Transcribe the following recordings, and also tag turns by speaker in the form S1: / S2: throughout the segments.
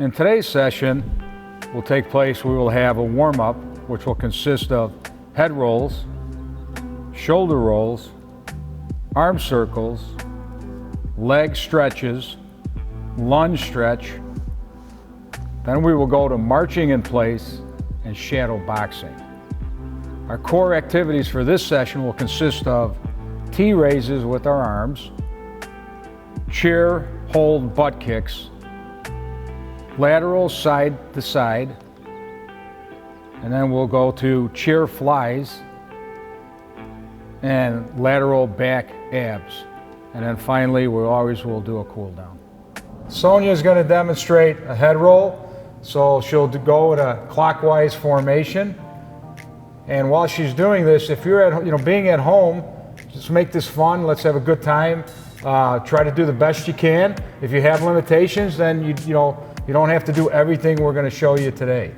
S1: In today's session will take place, we will have a warm-up which will consist of head rolls, shoulder rolls, arm circles, leg stretches, lunge stretch. Then we will go to marching in place and shadow boxing. Our core activities for this session will consist of T raises with our arms, chair hold butt kicks, lateral side to side, and then we'll go to chair flies and lateral back abs. And then finally, we always will do a cool down. Sonja is going to demonstrate a head roll. So she'll go in a clockwise formation. And while she's doing this, if you're at, being at home, just make this fun. Let's have a good time. Try to do the best you can. If you have limitations, then you don't have to do everything we're going to show you today.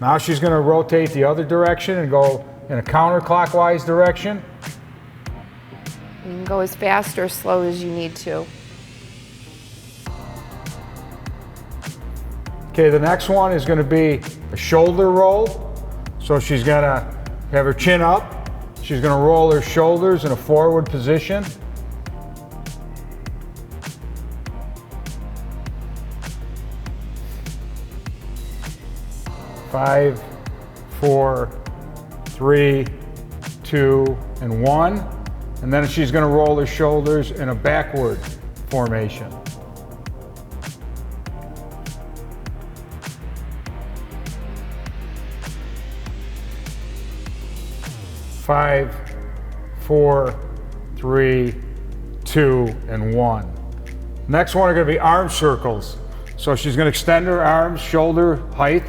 S1: Now she's going to rotate the other direction and go in a counterclockwise direction.
S2: You can go as fast or slow as you need to.
S1: Okay, the next one is going to be a shoulder roll. So she's going to have her chin up. She's going to roll her shoulders in a forward position. Five, 4, 3, 2, and 1. And then she's going to roll her shoulders in a backward formation. 5, 4, 3, 2, and 1. Next one are going to be arm circles. So she's going to extend her arms, shoulder height,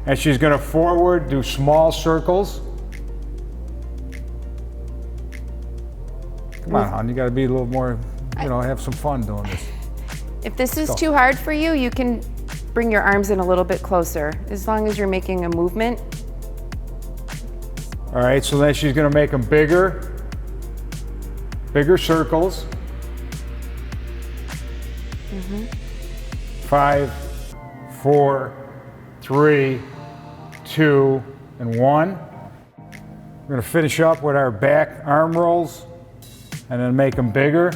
S1: and she's going to forward do small circles. Come on, hon, you got to be a little more, have some fun doing this.
S2: If this is too hard for you, you can bring your arms in a little bit closer, as long as you're making a movement.
S1: All right, so then she's going to make them bigger circles. 5, 4, 3, 2, and 1. We're going to finish up with our back arm rolls and then make them bigger.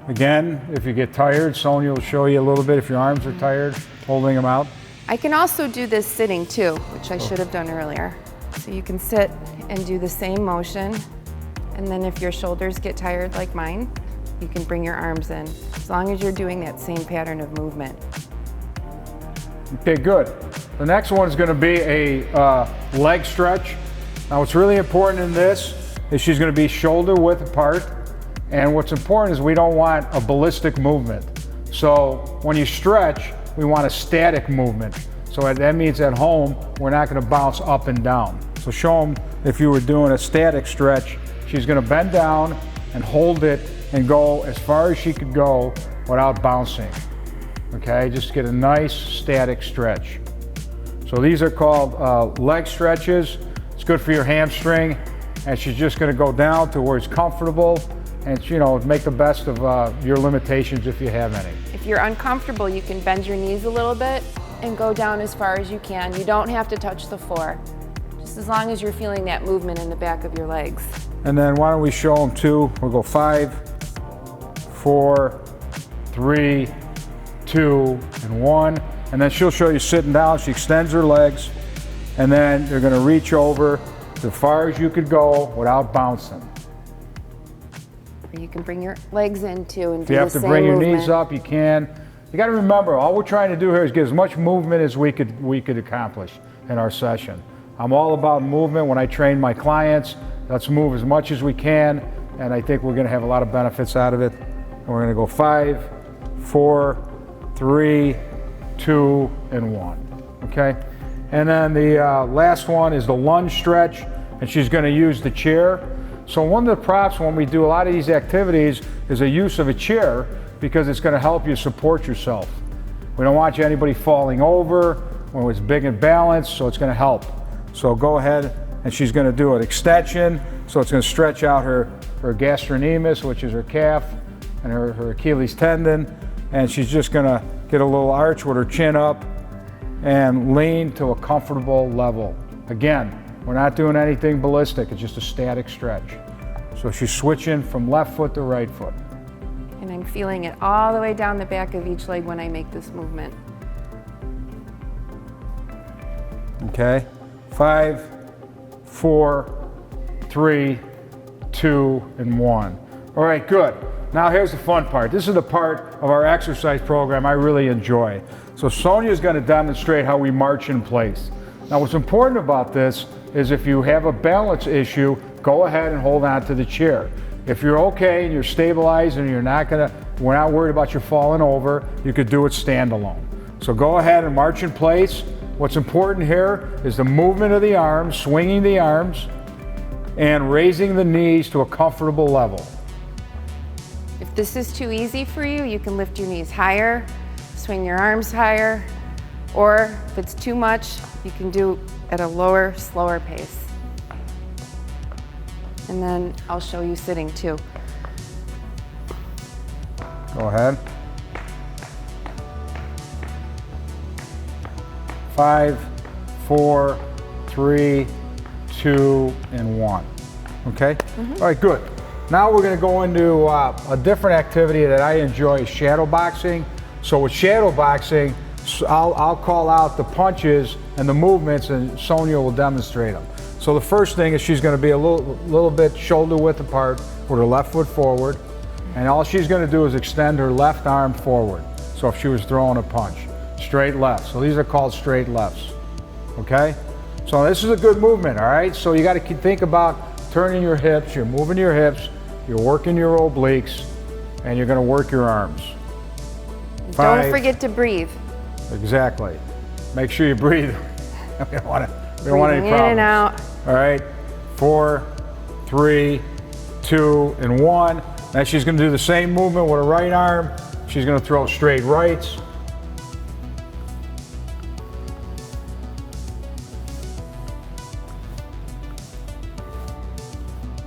S1: Again, if you get tired, Sonja will show you a little bit if your arms are tired, holding them out.
S2: I can also do this sitting too, which I should have done earlier. So you can sit and do the same motion, and then if your shoulders get tired like mine, you can bring your arms in, as long as you're doing that same pattern of movement.
S1: Okay, good. The next one is going to be a leg stretch. Now what's really important in this is she's going to be shoulder width apart, and what's important is we don't want a ballistic movement. So when you stretch, we want a static movement. So that means at home, we're not going to bounce up and down. So show them if you were doing a static stretch, she's going to bend down and hold it and go as far as she could go without bouncing. Okay, just get a nice static stretch. So these are called leg stretches. It's good for your hamstring, and she's just going to go down to where it's comfortable and make the best of your limitations if you have any.
S2: If you're uncomfortable, you can bend your knees a little bit and go down as far as you can. You don't have to touch the floor, just as long as you're feeling that movement in the back of your legs. And
S1: then why don't we show them too? We'll go 5, 4, 3, 2, and 1. And then she'll show you sitting down. She extends her legs, and then you're going to reach over as far as you could go without bouncing.
S2: You can bring your legs in too and do the same movement.
S1: If you have to bring your knees up, you can. You got to remember, all we're trying to do here is get as much movement as we could accomplish in our session. I'm all about movement. When I train my clients, let's move as much as we can, and I think we're going to have a lot of benefits out of it. And we're going to go 5, 4, 3, 2, and 1. Okay? And then the last one is the lunge stretch, and she's going to use the chair. So one of the props when we do a lot of these activities is a use of a chair, because it's going to help you support yourself. We don't want anybody falling over when it's big and balanced, so it's going to help. So go ahead, and she's going to do an extension, so it's going to stretch out her gastrocnemius, which is her calf, and her Achilles tendon, and she's just gonna get a little arch with her chin up and lean to a comfortable level. Again, we're not doing anything ballistic, it's just a static stretch. So she's switching from left foot to right foot.
S2: And I'm feeling it all the way down the back of each leg when I make this movement.
S1: Okay, 5, 4, 3, 2, and 1. All right, good. Now here's the fun part. This is the part of our exercise program I really enjoy. So Sonja is going to demonstrate how we march in place. Now what's important about this is if you have a balance issue, go ahead and hold on to the chair. If you're okay and you're stabilized and we're not worried about you falling over, you could do it standalone. So go ahead and march in place. What's important here is the movement of the arms, swinging the arms, and raising the knees to a comfortable level.
S2: If this is too easy for you, you can lift your knees higher, swing your arms higher, or if it's too much, you can do at a lower, slower pace. And then I'll show you sitting too.
S1: Go ahead. 5, 4, 3, 2, and 1. Okay? All right, good. Now we're going to go into a different activity that I enjoy, shadow boxing. So with shadow boxing, I'll call out the punches and the movements, and Sonja will demonstrate them. So the first thing is she's going to be a little bit shoulder width apart with her left foot forward, and all she's going to do is extend her left arm forward. So if she was throwing a punch, straight left. So these are called straight lefts. Okay? So this is a good movement, all right? So you got to think about turning your hips, you're moving your hips, you're working your obliques, and you're going to work your arms. 5,
S2: don't forget to breathe.
S1: Exactly. Make sure you breathe. We don't want any problems.
S2: In and out.
S1: All right. 4, 3, 2, and 1. Now she's going to do the same movement with her right arm. She's going to throw straight rights.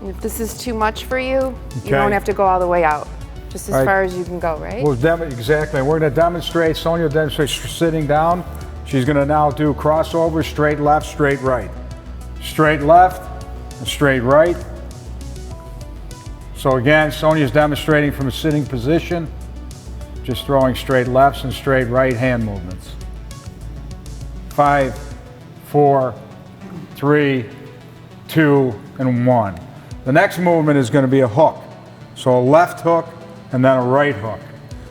S2: And if this is too much for you, you don't have to go all the way out. Just as far as you can go, right?
S1: Well, exactly. We're going to demonstrate, Sonja will demonstrate sitting down. She's going to now do crossover, straight left, straight right. Straight left, and straight right. So again, Sonja's demonstrating from a sitting position, just throwing straight lefts and straight right hand movements. 5, 4, 3, 2, and 1. The next movement is going to be a hook. So a left hook and then a right hook.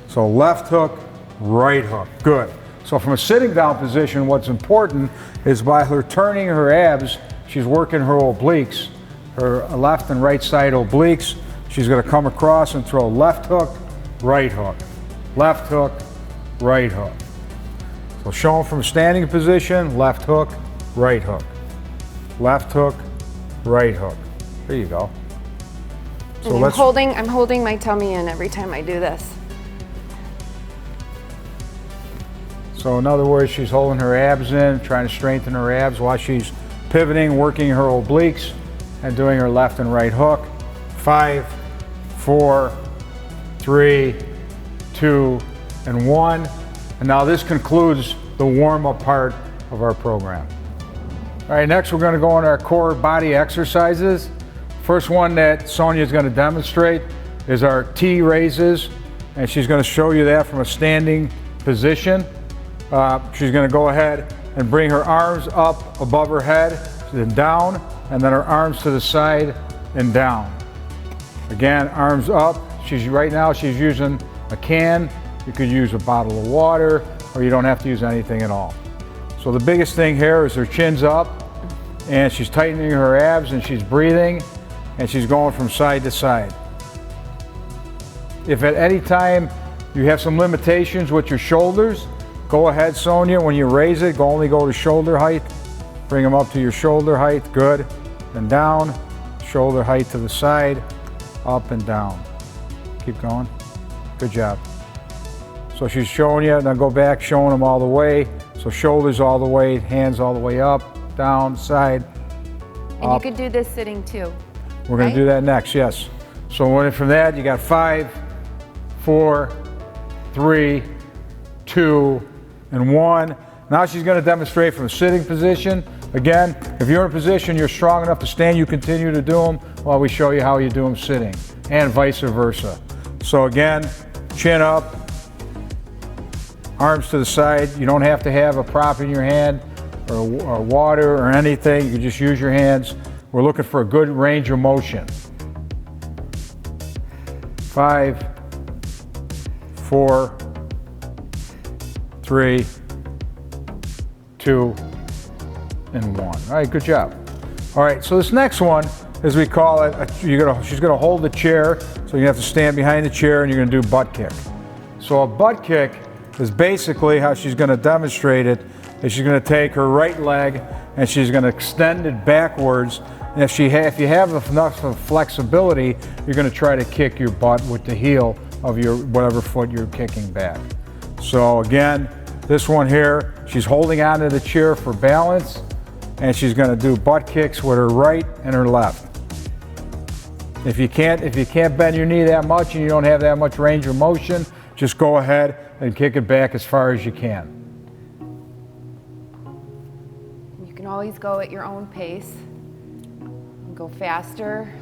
S1: So left hook, right hook. Good. So from a sitting down position, what's important is by her turning her abs, she's working her obliques, her left and right side obliques. She's going to come across and throw left hook, right hook, left hook, right hook. So show them from standing position, left hook, right hook, left hook, right hook. There you go.
S2: So and I'm holding my tummy in every time I do this.
S1: So in other words, she's holding her abs in, trying to strengthen her abs while she's pivoting, working her obliques, and doing her left and right hook. 5, 4, 3, 2, and 1. And now this concludes the warm-up part of our program. All right, next we're going to go on our core body exercises. First one that Sonja is going to demonstrate is our T raises, and she's going to show you that from a standing position. She's going to go ahead and bring her arms up above her head, then down, and then her arms to the side and down. Again, arms up. Right now she's using a can. You could use a bottle of water, or you don't have to use anything at all. So the biggest thing here is her chin's up, and she's tightening her abs, and she's breathing, and she's going from side to side. If at any time you have some limitations with your shoulders, go ahead, Sonja, when you raise it, only go to shoulder height. Bring them up to your shoulder height, good. And down, shoulder height to the side, up and down. Keep going, good job. So she's showing you, now go back, showing them all the way. So shoulders all the way, hands all the way up, down, side,
S2: and up. You could do this sitting too.
S1: We're going to do that next, yes. So from that, you got 5, 4, 3, 2, and 1. Now she's going to demonstrate from a sitting position. Again, if you're in a position you're strong enough to stand, you continue to do them while we show you how you do them sitting, and vice versa. So again, chin up, arms to the side. You don't have to have a prop in your hand or water or anything. You can just use your hands. We're looking for a good range of motion. 5, 4, 3, 2, and 1. All right, good job. All right, so this next one, as we call it, she's gonna hold the chair, so you have to stand behind the chair and you're gonna do butt kick. So a butt kick is basically how she's gonna demonstrate it, is she's gonna take her right leg and she's gonna extend it backwards. And if you have enough flexibility, you're gonna try to kick your butt with the heel of your whatever foot you're kicking back. So again, this one here, she's holding onto the chair for balance, and she's gonna do butt kicks with her right and her left. If you can't bend your knee that much and you don't have that much range of motion, just go ahead and kick it back as far as you can.
S2: You can always go at your own pace. Go faster.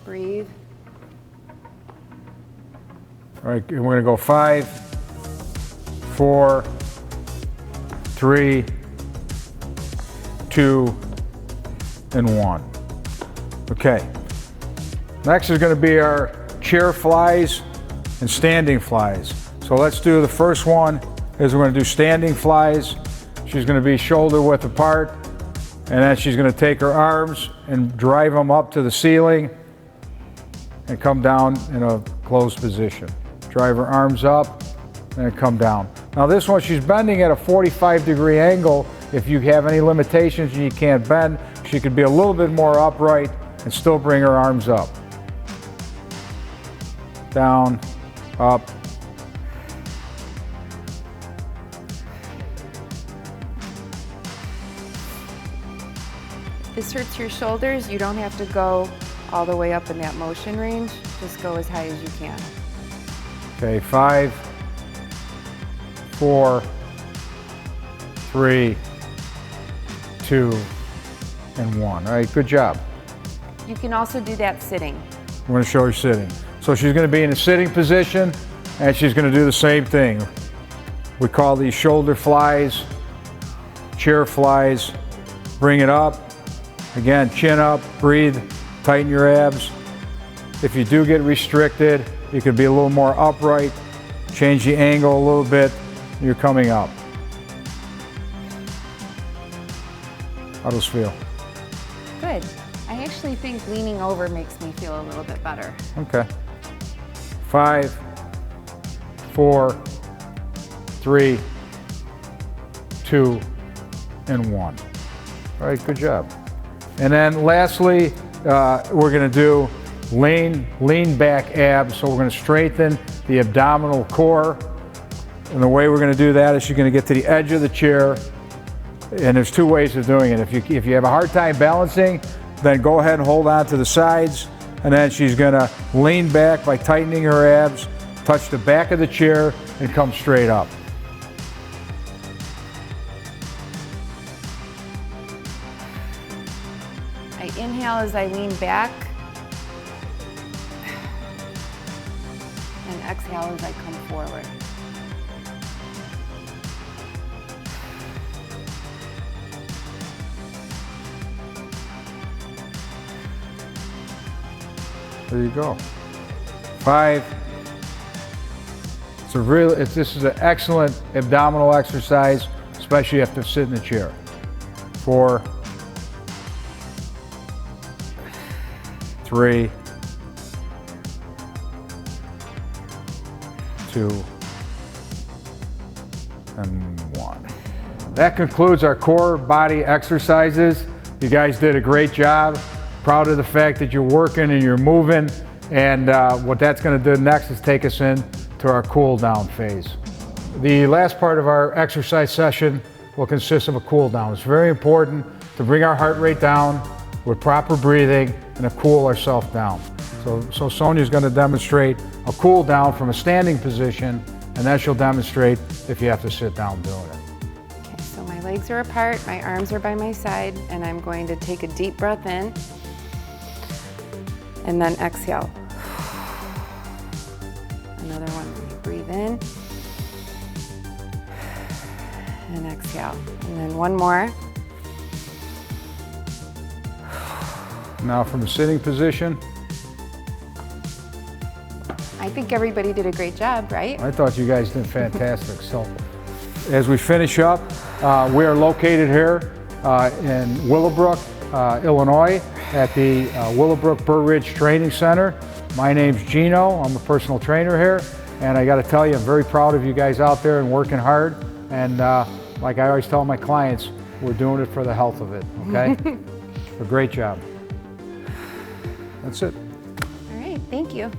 S2: Breathe.
S1: All right, we're gonna go 5, 4, 3, 2, and 1. Okay, next is gonna be our chair flies and standing flies. So let's do the first one, is we're gonna do standing flies. She's gonna be shoulder width apart, and then she's gonna take her arms and drive them up to the ceiling and come down in a closed position. Drive her arms up and come down. Now this one, she's bending at a 45-degree angle. If you have any limitations and you can't bend, she could be a little bit more upright and still bring her arms up. Down, up.
S2: If this hurts your shoulders, you don't have to go all the way up in that motion range. Just go as high as you can.
S1: Okay, 5, 4, 3, 2, and 1. All right, good job.
S2: You can also do that sitting.
S1: I'm going to show her sitting. So she's going to be in a sitting position, and she's going to do the same thing. We call these shoulder flies, chair flies. Bring it up. Again, chin up, breathe, tighten your abs. If you do get restricted, you could be a little more upright, change the angle a little bit, and you're coming up. How does it feel?
S2: Good. I actually think leaning over makes me feel a little bit better.
S1: Okay. 5, 4, 3, 2, and 1. All right, good job. And then lastly, we're gonna do lean back abs. So we're gonna strengthen the abdominal core. And the way we're gonna do that is you're gonna get to the edge of the chair. And there's two ways of doing it. If you have a hard time balancing, then go ahead and hold on to the sides. And then she's gonna lean back by tightening her abs, touch the back of the chair, and come straight up.
S2: I inhale as I lean back, and exhale as I come forward.
S1: There you go. 5. This is an excellent abdominal exercise, especially after sitting in the chair. 4, 3, 2, and 1. That concludes our core body exercises. You guys did a great job. Proud of the fact that you're working and you're moving. And what that's going to do next is take us into our cool down phase. The last part of our exercise session will consist of a cool down. It's very important to bring our heart rate down with proper breathing and to cool ourselves down. So Sonja's going to demonstrate a cool down from a standing position, and then she'll demonstrate if you have to sit down doing it.
S2: Okay, so my legs are apart, my arms are by my side, and I'm going to take a deep breath in and then exhale. Another one, breathe in and exhale. And then one more.
S1: Now from a sitting position.
S2: I think everybody did a great job, right?
S1: I thought you guys did fantastic. So as we finish up, we are located here in Willowbrook, Illinois at the Willowbrook Burr Ridge Training Center. My name's Geno. I'm a personal trainer here, and I got to tell you, I'm very proud of you guys out there and working hard. And like I always tell my clients, we're doing it for the health of it, okay? A great job. That's it.
S2: All right, thank you.